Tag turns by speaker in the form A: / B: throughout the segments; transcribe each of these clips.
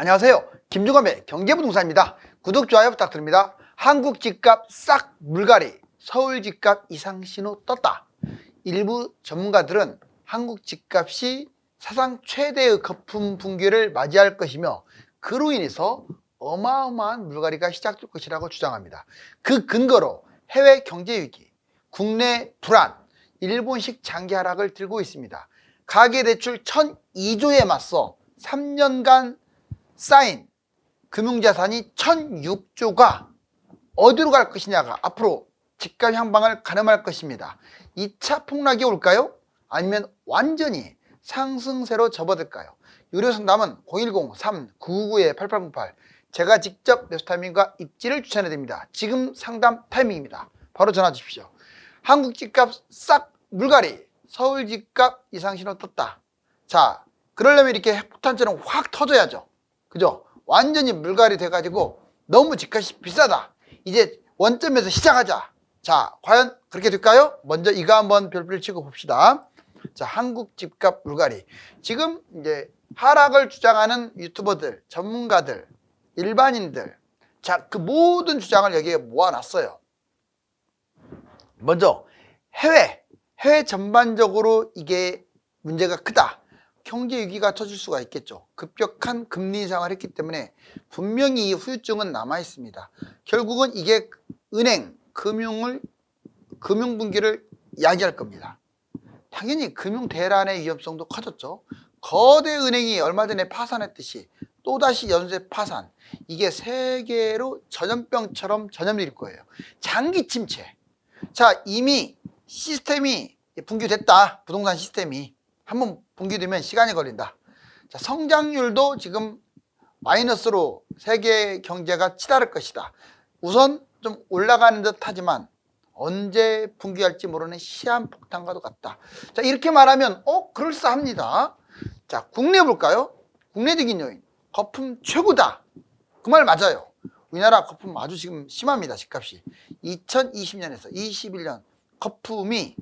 A: 안녕하세요. 김주검의 경제부동산입니다. 구독, 좋아요 부탁드립니다. 한국 집값 싹 물갈이, 서울 집값 이상 신호 떴다. 일부 전문가들은 한국 집값이 사상 최대의 거품 붕괴를 맞이할 것이며 그로 인해서 어마어마한 물갈이가 시작될 것이라고 주장합니다. 그 근거로 해외 경제 위기, 국내 불안, 일본식 장기 하락을 들고 있습니다. 가계대출 1,002조에 맞서 3년간 쌓인 금융자산이 1,006조가 어디로 갈 것이냐가 앞으로 집값 향방을 가늠할 것입니다. 2차 폭락이 올까요? 아니면 완전히 상승세로 접어들까요? 유료 상담은 010-3999-8808 제가 직접 매수타이밍과 입지를 추천해드립니다. 지금 상담 타이밍입니다. 바로 전화 주십시오. 한국 집값 싹 물갈이, 서울 집값 이상 신호 떴다. 자, 그러려면 이렇게 핵폭탄처럼 확 터져야죠. 그죠? 완전히 물갈이 돼가지고 너무 집값이 비싸다. 이제 원점에서 시작하자. 자, 과연 그렇게 될까요? 먼저 이거 한번 별표를 치고 봅시다. 자, 한국 집값 물갈이. 지금 이제 하락을 주장하는 유튜버들, 전문가들, 일반인들, 자, 그 모든 주장을 여기에 모아놨어요. 먼저 해외 전반적으로 이게 문제가 크다. 경제 위기가 터질 수가 있겠죠. 급격한 금리 인상을 했기 때문에 분명히 이 후유증은 남아 있습니다. 결국은 이게 은행, 금융 붕괴를 야기할 겁니다. 당연히 금융 대란의 위험성도 커졌죠. 거대 은행이 얼마 전에 파산했듯이 또다시 연쇄 파산. 이게 세계로 전염병처럼 전염일 거예요. 장기 침체. 자, 이미 시스템이 붕괴됐다. 부동산 시스템이. 한번 붕괴되면 시간이 걸린다. 자, 성장률도 지금 마이너스로 세계 경제가 치달을 것이다. 우선 좀 올라가는 듯 하지만 언제 붕괴할지 모르는 시한폭탄과도 같다. 자, 이렇게 말하면 그럴싸합니다. 자, 국내 볼까요? 국내적인 요인. 거품 최고다. 그 말 맞아요. 우리나라 거품 아주 지금 심합니다. 집값이. 2020년에서 21년 거품이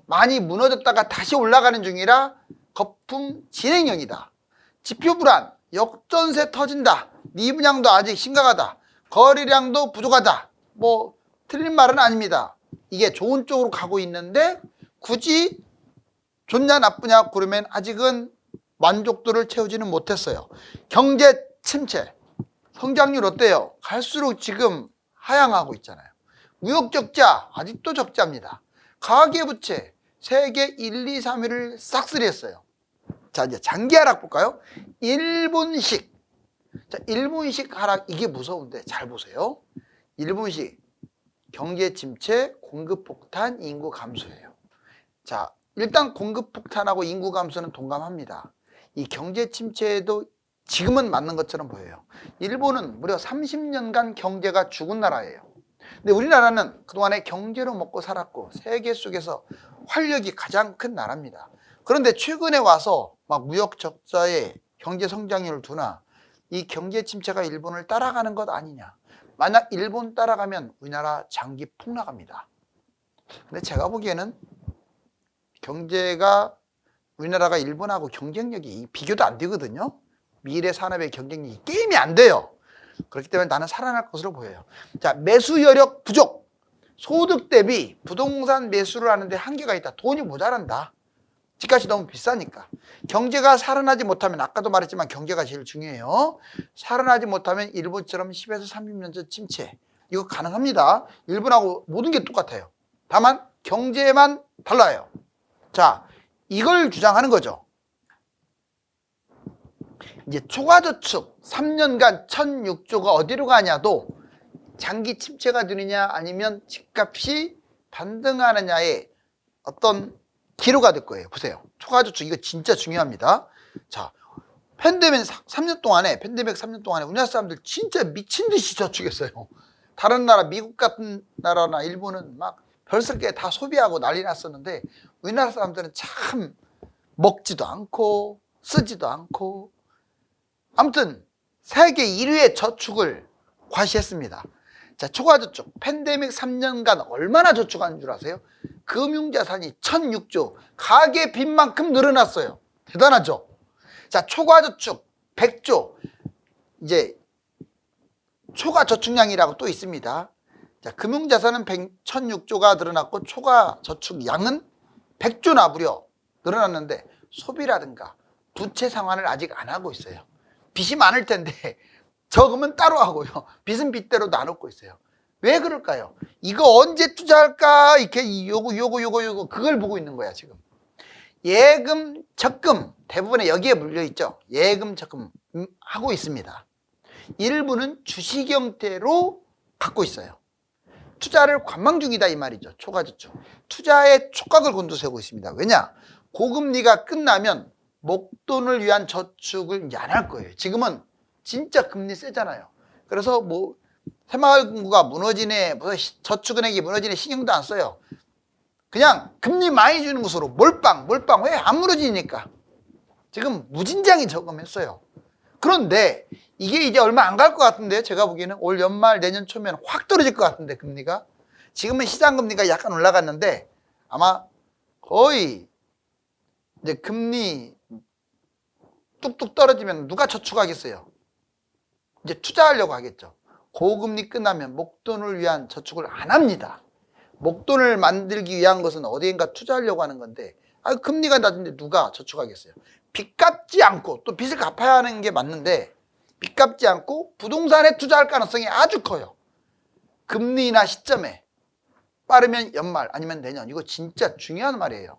A: 많이 무너졌다가 다시 올라가는 중이라 거품 진행형이다. 지표 불안, 역전세 터진다. 미분양도 아직 심각하다. 거래량도 부족하다. 뭐 틀린 말은 아닙니다. 이게 좋은 쪽으로 가고 있는데 굳이 좋냐 나쁘냐 그러면 아직은 만족도를 채우지는 못했어요. 경제 침체, 성장률 어때요? 갈수록 지금 하향하고 있잖아요. 무역 적자, 아직도 적자입니다. 가계부채, 세계 1, 2, 3위를 싹쓸이했어요. 자, 이제 장기 하락 볼까요? 일본식. 자, 일본식 하락, 이게 무서운데 잘 보세요. 일본식 경제 침체, 공급 폭탄, 인구 감소예요. 자, 일단 공급 폭탄하고 인구 감소는 동감합니다. 이 경제 침체에도 지금은 맞는 것처럼 보여요. 일본은 무려 30년간 경제가 죽은 나라예요. 근데 우리나라는 그동안에 경제로 먹고 살았고 세계 속에서 활력이 가장 큰 나라입니다. 그런데 최근에 와서 막 무역 적자에 경제 성장률을 두나 이 경제 침체가 일본을 따라가는 것 아니냐. 만약 일본 따라가면 우리나라 장기 폭락합니다. 근데 제가 보기에는 경제가 우리나라가 일본하고 경쟁력이 비교도 안 되거든요. 미래 산업의 경쟁력이 게임이 안 돼요. 그렇기 때문에 나는 살아날 것으로 보여요. 자, 매수 여력 부족. 소득 대비 부동산 매수를 하는데 한계가 있다. 돈이 모자란다. 집값이 너무 비싸니까. 경제가 살아나지 못하면 아까도 말했지만 경제가 제일 중요해요. 살아나지 못하면 일본처럼 10에서 30년 전 침체. 이거 가능합니다. 일본하고 모든 게 똑같아요. 다만 경제만 달라요. 자, 이걸 주장하는 거죠. 이제 초과저축 3년간 1,006조가 어디로 가냐도 장기 침체가 되느냐 아니면 집값이 반등하느냐의 어떤 기로가 될 거예요. 보세요. 초과저축 이거 진짜 중요합니다. 자, 팬데믹 3년 동안에 우리나라 사람들 진짜 미친 듯이 저축했어요. 다른 나라 미국 같은 나라나 일본은 막 별스럽게 다 소비하고 난리 났었는데 우리나라 사람들은 참 먹지도 않고 쓰지도 않고 아무튼 세계 1위의 저축을 과시했습니다. 자, 초과저축. 팬데믹 3년간 얼마나 저축한 줄 아세요? 금융자산이 1,006조. 가계 빚만큼 늘어났어요. 대단하죠? 자, 초과저축 100조. 이제 초과 저축량이라고 또 있습니다. 자, 금융자산은 1006조가 늘어났고 초과 저축 양은 100조나 무려 늘어났는데 소비라든가 부채 상환을 아직 안 하고 있어요. 빚이 많을 텐데 저금은 따로 하고요. 빚은 빚대로 나누고 있어요. 왜 그럴까요? 이거 언제 투자할까? 이렇게 요거 그걸 보고 있는 거야 지금. 예금, 적금 대부분의 여기에 물려 있죠. 예금, 적금 하고 있습니다. 일부는 주식 형태로 갖고 있어요. 투자를 관망 중이다 이 말이죠. 초과저축. 투자의 촉각을 곤두세우고 있습니다. 왜냐? 고금리가 끝나면 목돈을 위한 저축을 이제 안 할 거예요. 지금은 진짜 금리 세잖아요. 그래서 뭐 새마을금고가 무너지네, 뭐 저축은행이 무너지네 신경도 안 써요. 그냥 금리 많이 주는 곳으로 몰빵 왜? 안 무너지니까. 지금 무진장이 저금했어요. 그런데 이게 이제 얼마 안 갈 것 같은데 제가 보기에는 올 연말 내년 초면 확 떨어질 것 같은데 금리가. 지금은 시장금리가 약간 올라갔는데 아마 거의 이제 금리 뚝뚝 떨어지면 누가 저축하겠어요? 이제 투자하려고 하겠죠. 고금리 끝나면 목돈을 위한 저축을 안 합니다. 목돈을 만들기 위한 것은 어디인가 투자하려고 하는 건데 금리가 낮은데 누가 저축하겠어요? 빚 갚지 않고 또 빚을 갚아야 하는 게 맞는데 빚 갚지 않고 부동산에 투자할 가능성이 아주 커요. 금리나 시점에 빠르면 연말 아니면 내년. 이거 진짜 중요한 말이에요.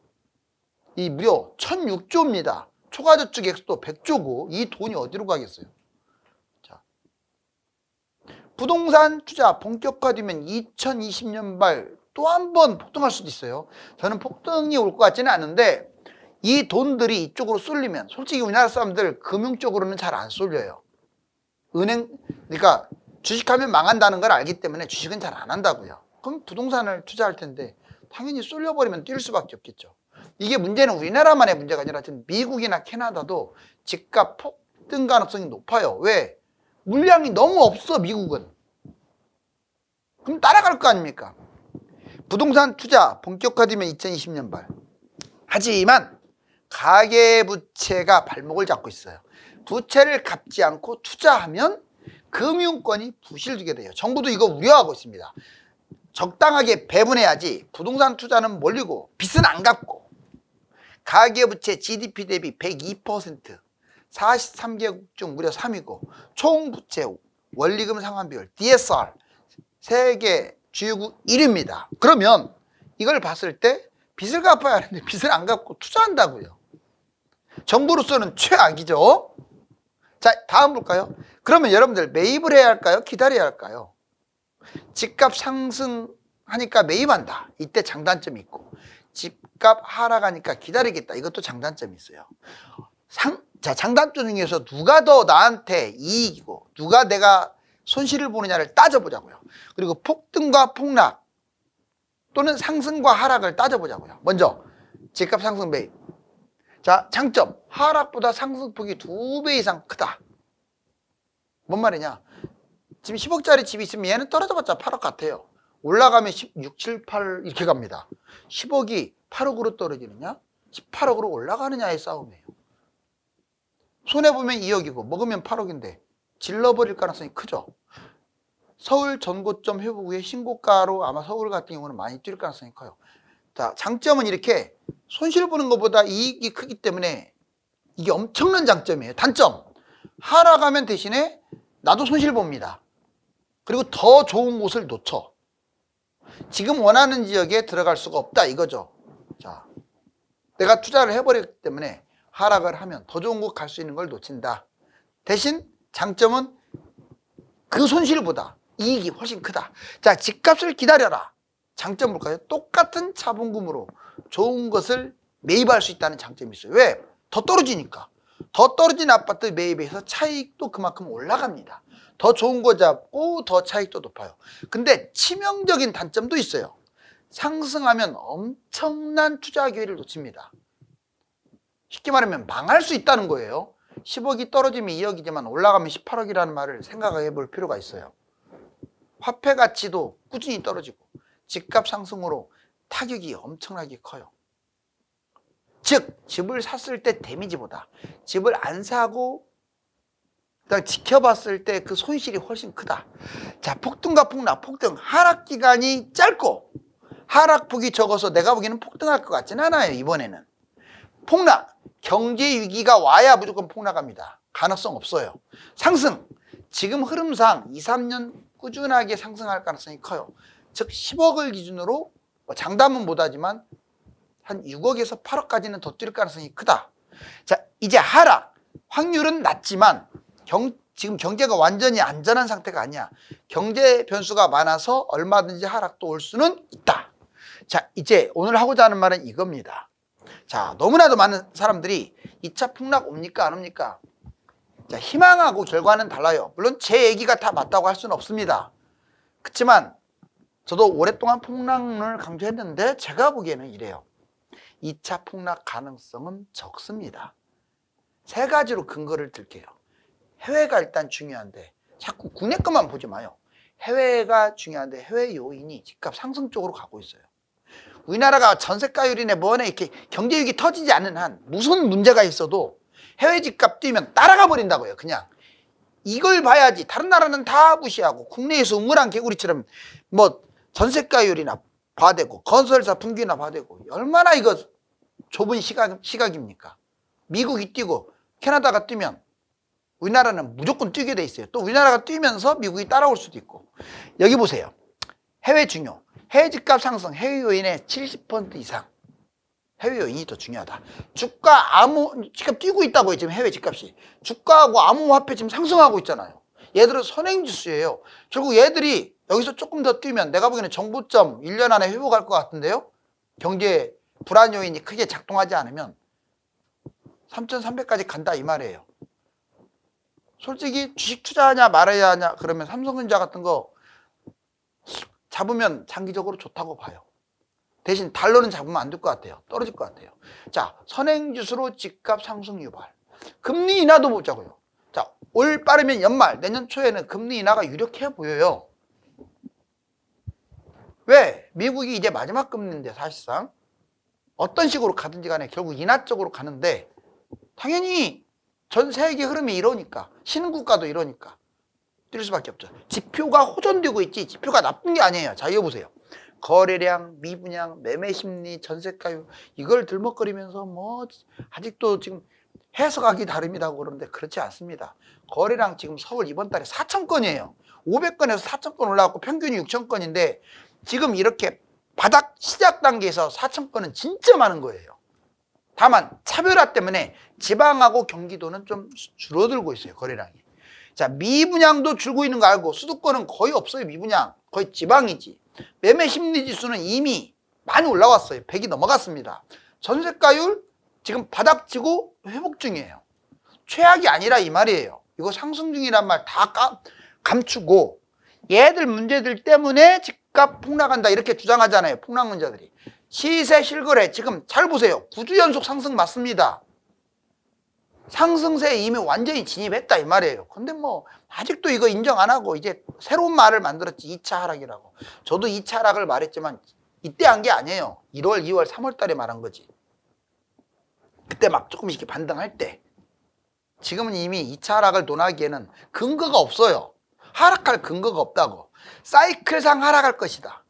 A: 이 무려 1006조입니다. 초과저축 액수도 100조고 이 돈이 어디로 가겠어요? 자, 부동산 투자 본격화되면 2020년 말 또 한 번 폭등할 수도 있어요. 저는 폭등이 올 것 같지는 않은데 이 돈들이 이쪽으로 쏠리면 솔직히 우리나라 사람들 금융 쪽으로는 잘 안 쏠려요. 그러니까 주식하면 망한다는 걸 알기 때문에 주식은 잘 안 한다고요. 그럼 부동산을 투자할 텐데 당연히 쏠려버리면 뛸 수밖에 없겠죠. 이게 문제는 우리나라만의 문제가 아니라 지금 미국이나 캐나다도 집값 폭등 가능성이 높아요. 왜? 물량이 너무 없어 미국은. 그럼 따라갈 거 아닙니까? 부동산 투자 본격화되면 2020년 말. 하지만 가계부채가 발목을 잡고 있어요. 부채를 갚지 않고 투자하면 금융권이 부실되게 돼요. 정부도 이거 우려하고 있습니다. 적당하게 배분해야지 부동산 투자는 몰리고 빚은 안 갚고 가계부채 GDP 대비 102% 43개국 중 무려 3위고 총부채 원리금 상환 비율 DSR 세계 주요국 1위입니다. 그러면 이걸 봤을 때 빚을 갚아야 하는데 빚을 안 갚고 투자한다고요. 정부로서는 최악이죠. 자, 다음 볼까요? 그러면 여러분들 매입을 해야 할까요? 기다려야 할까요? 집값 상승하니까 매입한다. 이때 장단점이 있고 집값 하락하니까 기다리겠다. 이것도 장단점이 있어요. 자, 장단점 중에서 누가 더 나한테 이익이고 누가 내가 손실을 보느냐를 따져보자고요. 그리고 폭등과 폭락 또는 상승과 하락을 따져보자고요. 먼저 집값 상승 매입. 자, 장점. 하락보다 상승폭이 2배 이상 크다. 뭔 말이냐? 지금 10억짜리 집이 있으면 얘는 떨어져봤자 8억 같아요. 올라가면 16, 7, 8 이렇게 갑니다. 10억이 8억으로 떨어지느냐 18억으로 올라가느냐의 싸움이에요. 손해보면 2억이고 먹으면 8억인데 질러버릴 가능성이 크죠. 서울 전고점 회복 후에 신고가로 아마 서울 같은 경우는 많이 뛸 가능성이 커요. 자, 장점은 이렇게 손실 보는 것보다 이익이 크기 때문에 이게 엄청난 장점이에요. 단점, 하락하면 대신에 나도 손실 봅니다. 그리고 더 좋은 곳을 놓쳐. 지금 원하는 지역에 들어갈 수가 없다 이거죠. 자, 내가 투자를 해버렸기 때문에 하락을 하면 더 좋은 곳 갈 수 있는 걸 놓친다. 대신 장점은 그 손실보다 이익이 훨씬 크다. 자, 집값을 기다려라. 장점 볼까요? 똑같은 자본금으로 좋은 것을 매입할 수 있다는 장점이 있어요. 왜? 더 떨어지니까. 더 떨어진 아파트 매입해서 차익도 그만큼 올라갑니다. 더 좋은 거 잡고 더 차익도 높아요. 근데 치명적인 단점도 있어요. 상승하면 엄청난 투자 기회를 놓칩니다. 쉽게 말하면 망할 수 있다는 거예요. 10억이 떨어지면 2억이지만 올라가면 18억이라는 말을 생각해 볼 필요가 있어요. 화폐 가치도 꾸준히 떨어지고 집값 상승으로 타격이 엄청나게 커요. 즉 집을 샀을 때 데미지보다 집을 안 사고 지켜봤을 때 그 손실이 훨씬 크다. 자, 폭등과 폭락, 폭등. 하락 기간이 짧고 하락폭이 적어서 내가 보기에는 폭등할 것 같진 않아요, 이번에는. 폭락, 경제 위기가 와야 무조건 폭락합니다. 가능성 없어요. 상승, 지금 흐름상 2, 3년 꾸준하게 상승할 가능성이 커요. 즉 10억을 기준으로 장담은 못하지만 한 6억에서 8억까지는 더 뛸 가능성이 크다. 자, 이제 하락, 확률은 낮지만 지금 경제가 완전히 안전한 상태가 아니야. 경제 변수가 많아서 얼마든지 하락도 올 수는 있다. 자, 이제 오늘 하고자 하는 말은 이겁니다. 자, 너무나도 많은 사람들이 2차 폭락 옵니까 안 옵니까? 자, 희망하고 결과는 달라요. 물론 제 얘기가 다 맞다고 할 수는 없습니다. 그렇지만 저도 오랫동안 폭락론을 강조했는데 제가 보기에는 이래요. 2차 폭락 가능성은 적습니다. 세 가지로 근거를 들게요. 해외가 일단 중요한데 자꾸 국내 것만 보지 마요. 해외가 중요한데 해외 요인이 집값 상승 쪽으로 가고 있어요. 우리나라가 전세가율이네 뭐네 이렇게 경제위기 터지지 않는 한 무슨 문제가 있어도 해외 집값 뛰면 따라가 버린다고요. 그냥 이걸 봐야지. 다른 나라는 다 무시하고 국내에서 우물안 개구리처럼 뭐 전세가율이나 봐대고 건설사 분기나 봐대고 얼마나 이거 좁은 시각입니까? 미국이 뛰고 캐나다가 뛰면 우리나라는 무조건 뛰게 돼 있어요. 또 우리나라가 뛰면서 미국이 따라올 수도 있고. 여기 보세요. 해외 중요. 해외 집값 상승, 해외 요인의 70% 이상. 해외 요인이 더 중요하다. 주가 집값 뛰고 있다고요. 지금 해외 집값이. 주가하고 암호화폐 지금 상승하고 있잖아요. 얘들은 선행지수예요. 결국 얘들이 여기서 조금 더 뛰면 내가 보기에는 정부점 1년 안에 회복할 것 같은데요. 경제 불안 요인이 크게 작동하지 않으면 3,300까지 간다 이 말이에요. 솔직히 주식 투자하냐 말아야 하냐 그러면 삼성전자 같은 거 잡으면 장기적으로 좋다고 봐요. 대신 달러는 잡으면 안 될 것 같아요. 떨어질 것 같아요. 자, 선행지수로 집값 상승 유발. 금리 인하도 보자고요. 자, 올 빠르면 연말 내년 초에는 금리 인하가 유력해 보여요. 왜? 미국이 이제 마지막 금리인데 사실상 어떤 식으로 가든지 간에 결국 인하 쪽으로 가는데 당연히 전 세계 흐름이 이러니까 신흥국가도 이러니까 뛸 수밖에 없죠. 지표가 호전되고 있지 지표가 나쁜 게 아니에요. 자, 이거 보세요. 거래량, 미분양, 매매심리, 전세가율 이걸 들먹거리면서 뭐 아직도 지금 해석하기 다릅니다고 그러는데 그렇지 않습니다. 거래량 지금 서울 이번 달에 4,000건이에요. 500건에서 4,000건 올라왔고 평균이 6,000건인데 지금 이렇게 바닥 시작 단계에서 4,000건은 진짜 많은 거예요. 다만 차별화 때문에 지방하고 경기도는 좀 줄어들고 있어요. 거래량이. 자, 미분양도 줄고 있는 거 알고 수도권은 거의 없어요. 미분양 거의 지방이지. 매매 심리 지수는 이미 많이 올라왔어요. 100이 넘어갔습니다. 전세가율 지금 바닥치고 회복 중이에요. 최악이 아니라 이 말이에요. 이거 상승 중이란 말 다 감추고 얘들 문제들 때문에 집값 폭락한다 이렇게 주장하잖아요. 폭락론자들이. 시세 실거래 지금 잘 보세요. 9주 연속 상승 맞습니다. 상승세에 이미 완전히 진입했다 이 말이에요. 근데 뭐 아직도 이거 인정 안 하고 이제 새로운 말을 만들었지. 2차 하락이라고. 저도 2차 하락을 말했지만 이때 한 게 아니에요. 1월, 2월, 3월 달에 말한 거지. 그때 막 조금씩 반등할 때. 지금은 이미 2차 하락을 논하기에는 근거가 없어요. 하락할 근거가 없다고. 사이클상 하락할 것이다.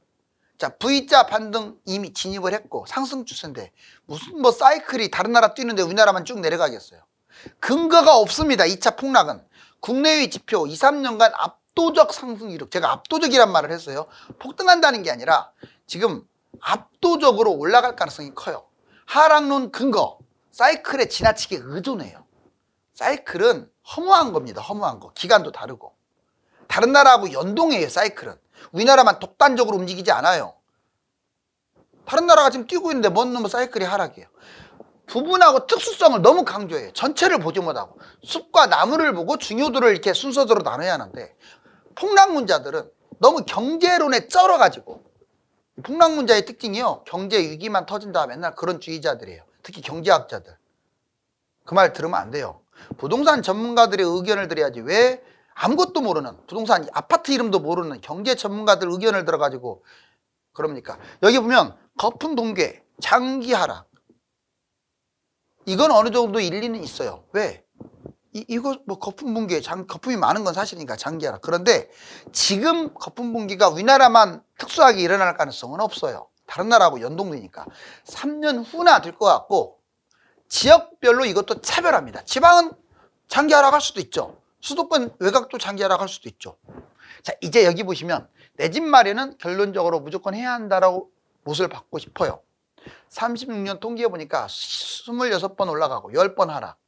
A: 자, V자 반등 이미 진입을 했고 상승 추세인데 무슨 뭐 사이클이 다른 나라 뛰는데 우리나라만 쭉 내려가겠어요. 근거가 없습니다. 2차 폭락은. 국내의 지표 2, 3년간 압도적 상승 이력. 제가 압도적이란 말을 했어요. 폭등한다는 게 아니라 지금 압도적으로 올라갈 가능성이 커요. 하락론 근거. 사이클에 지나치게 의존해요. 사이클은 허무한 겁니다. 허무한 거. 기간도 다르고. 다른 나라하고 연동해요. 사이클은. 우리나라만 독단적으로 움직이지 않아요. 다른 나라가 지금 뛰고 있는데 뭔 놈의 사이클이 하락이에요. 부분하고 특수성을 너무 강조해요. 전체를 보지 못하고 숲과 나무를 보고 중요도를 이렇게 순서대로 나눠야 하는데 폭락론자들은 너무 경제론에 쩔어가지고 폭락론자의 특징이요. 경제 위기만 터진다 맨날 그런 주의자들이에요. 특히 경제학자들. 그 말 들으면 안 돼요. 부동산 전문가들의 의견을 들어야지 왜 아무것도 모르는 부동산 아파트 이름도 모르는 경제 전문가들 의견을 들어가지고 그럽니까? 여기 보면 거품 동계, 장기 하락 이건 어느 정도 일리는 있어요. 왜? 이거 뭐 거품 분기, 거품이 많은 건 사실이니까 장기하락. 그런데 지금 거품 분기가 우리나라만 특수하게 일어날 가능성은 없어요. 다른 나라하고 연동되니까 3년 후나 될 것 같고, 지역별로 이것도 차별합니다. 지방은 장기 하락할 수도 있죠. 수도권 외곽도 장기 하락할 수도 있죠. 자, 이제 여기 보시면 내 집 마련은 결론적으로 무조건 해야 한다라고 못을 받고 싶어요. 36년 통계해 보니까 26번 올라가고 10번 하락.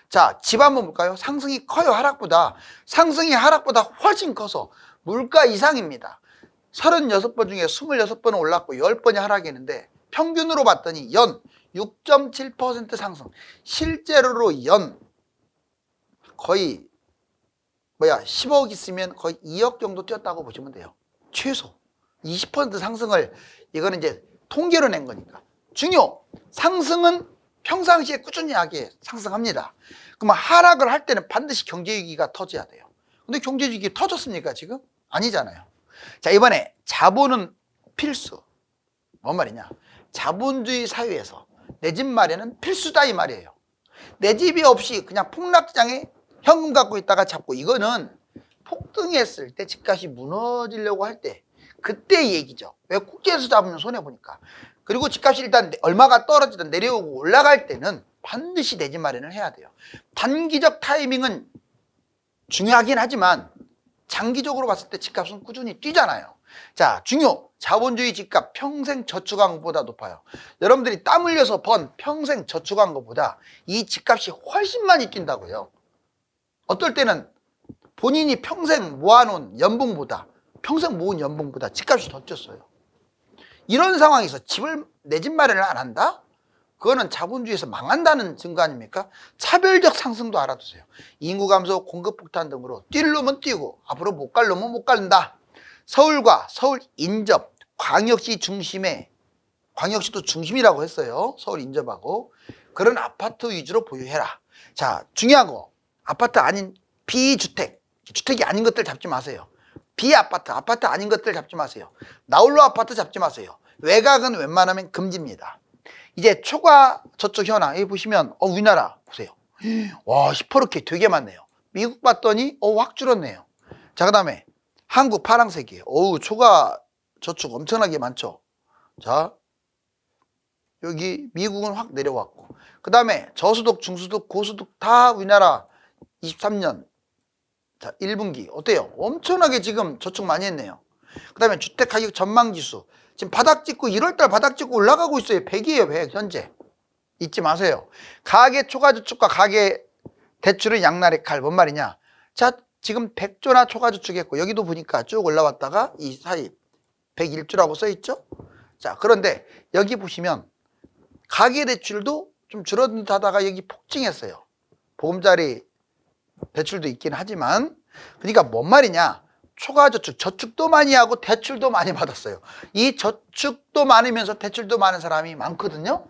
A: 자, 집 한번 볼까요? 상승이 커요, 하락보다. 상승이 하락보다 훨씬 커서 물가 이상입니다. 36번 중에 26번은 올랐고 10번이 하락했는데 평균으로 봤더니 연 6.7% 상승. 실제로로 연 거의 10억 있으면 거의 2억 정도 뛰었다고 보시면 돼요. 최소 20% 상승을, 이거는 이제 통계로 낸 거니까. 중요, 상승은 평상시에 꾸준히 하게 상승합니다. 그러면 하락을 할 때는 반드시 경제위기가 터져야 돼요. 근데 경제위기 터졌습니까 지금? 아니잖아요. 자, 이번에 자본은 필수. 뭔 말이냐, 자본주의 사회에서 내 집 마련은 필수다 이 말이에요. 내 집이 없이 그냥 폭락장에 현금 갖고 있다가 잡고, 이거는 폭등했을 때 집값이 무너지려고 할 때 그때 얘기죠. 왜? 국제에서 잡으면 손해보니까. 그리고 집값이 일단 얼마가 떨어지든 내려오고 올라갈 때는 반드시 내 집 마련을 해야 돼요. 단기적 타이밍은 중요하긴 하지만 장기적으로 봤을 때 집값은 꾸준히 뛰잖아요. 자, 중요, 자본주의 집값 평생 저축한 것보다 높아요. 여러분들이 땀 흘려서 번 평생 저축한 것보다 이 집값이 훨씬 많이 뛴다고요. 어떨 때는 본인이 평생 모아놓은 연봉보다, 평생 모은 연봉보다 집값이 더 뛰었어요. 이런 상황에서 내 집 마련을 안 한다? 그거는 자본주의에서 망한다는 증거 아닙니까? 차별적 상승도 알아두세요. 인구 감소, 공급 폭탄 등으로 뛸 놈은 뛰고 앞으로 못 갈 놈은 못 간다. 서울과 서울 인접, 광역시 중심에, 광역시도 중심이라고 했어요. 서울 인접하고. 그런 아파트 위주로 보유해라. 자, 중요한 거, 아파트 아닌 비주택, 주택이 아닌 것들 잡지 마세요. 비아파트, 아파트 아닌 것들 잡지 마세요. 나홀로 아파트 잡지 마세요. 외곽은 웬만하면 금지입니다. 이제 초과 저축 현황, 여기 보시면 우리나라 보세요. 와, 시퍼렇게 되게 많네요. 미국 봤더니 확 줄었네요. 자, 그 다음에 한국 파란색이에요. 초과 저축 엄청나게 많죠. 자, 여기 미국은 확 내려왔고, 그 다음에 저소득, 중소득, 고소득 다 우리나라 23년 자 1분기 어때요? 엄청나게 지금 저축 많이 했네요. 그 다음에 주택가격 전망지수 지금 바닥 찍고 1월달 바닥 찍고 올라가고 있어요. 100이에요 100 현재. 잊지 마세요. 가계 초과저축과 가계 대출은 양날의 칼. 뭔 말이냐, 자 지금 100조나 초과저축했고 여기도 보니까 쭉 올라왔다가 이 사이 101조라고 써있죠. 자, 그런데 여기 보시면 가계 대출도 좀 줄어들다가 여기 폭증했어요. 보금자리 대출도 있긴 하지만, 그러니까 뭔 말이냐, 초과저축, 저축도 많이 하고 대출도 많이 받았어요. 이 저축도 많으면서 대출도 많은 사람이 많거든요.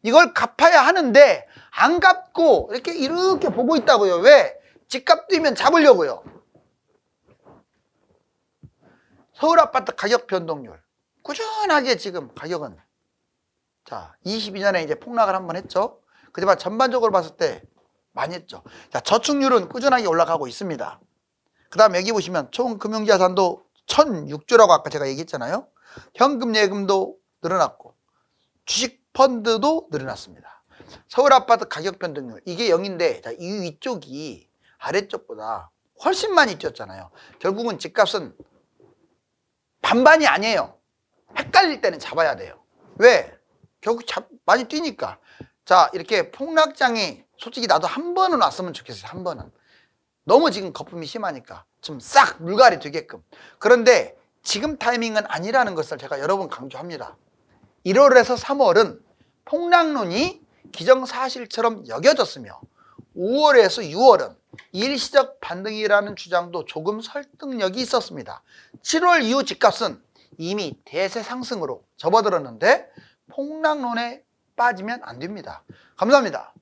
A: 이걸 갚아야 하는데 안 갚고 이렇게 보고 있다고요. 왜? 집값 뛰면 잡으려고요. 서울 아파트 가격 변동률 꾸준하게 지금 가격은, 자 22년에 이제 폭락을 한번 했죠. 그지만 전반적으로 봤을 때 많이 했죠. 자, 저축률은 꾸준하게 올라가고 있습니다. 그 다음 여기 보시면 총 금융자산도 1006조라고 아까 제가 얘기했잖아요. 현금 예금도 늘어났고 주식 펀드도 늘어났습니다. 서울 아파트 가격 변동률 이게 0인데, 자, 이 위쪽이 아래쪽보다 훨씬 많이 뛰었잖아요. 결국은 집값은 반반이 아니에요. 헷갈릴 때는 잡아야 돼요. 왜? 결국 많이 뛰니까. 자, 이렇게 폭락장이 솔직히 나도 한 번은 왔으면 좋겠어요. 한 번은. 너무 지금 거품이 심하니까 좀 싹 물갈이 되게끔. 그런데 지금 타이밍은 아니라는 것을 제가 여러 번 강조합니다. 1월에서 3월은 폭락론이 기정사실처럼 여겨졌으며 5월에서 6월은 일시적 반등이라는 주장도 조금 설득력이 있었습니다. 7월 이후 집값은 이미 대세 상승으로 접어들었는데 폭락론에 빠지면 안 됩니다. 감사합니다.